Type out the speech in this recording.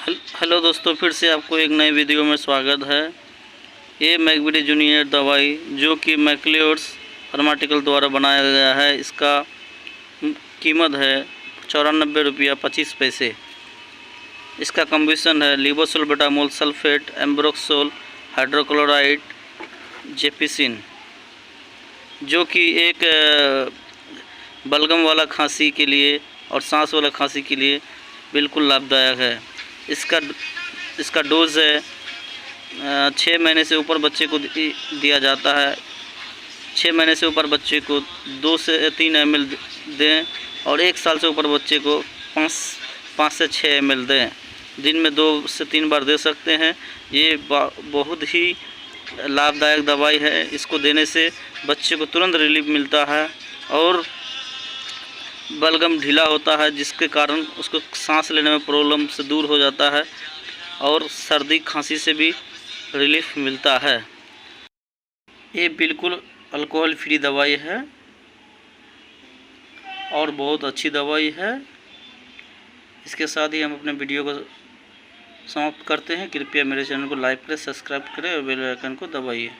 Hello दोस्तों, फिर से आपको एक नए वीडियो में स्वागत है। ये मैकविडी जूनियर दवाई जो कि मैक्लियोड्स फार्मास्यूटिकल द्वारा बनाया गया है, इसका कीमत है 94 रुपया 25 पैसे। इसका कम्बिनेशन है लिवोसोल्बुटामोल सल्फेट, एम्ब्रोक्सोल, हाइड्रोक्लोराइड, जेपिसिन, जो कि एक बलगम वाला खांसी के लिए और सांस वाला खांसी के लिए बिल्कुल लाभदायक है। इसका डोज़ है 6 महीने से ऊपर बच्चे को दिया जाता है। 6 महीने से ऊपर बच्चे को 2 से 3 ml दें और 1 साल से ऊपर बच्चे को 5 से 6 ml दें। दिन में 2 से 3 बार दे सकते हैं। ये बहुत ही लाभदायक दवाई है। इसको देने से बच्चे को तुरंत रिलीफ मिलता है और बलगम ढीला होता है, जिसके कारण उसको सांस लेने में प्रॉब्लम से दूर हो जाता है और सर्दी खांसी से भी रिलीफ मिलता है। ये बिल्कुल अल्कोहल फ्री दवाई है और बहुत अच्छी दवाई है। इसके साथ ही हम अपने वीडियो को समाप्त करते हैं। कृपया मेरे चैनल को लाइक करें, सब्सक्राइब करें और बेल आइकन को दबाइए।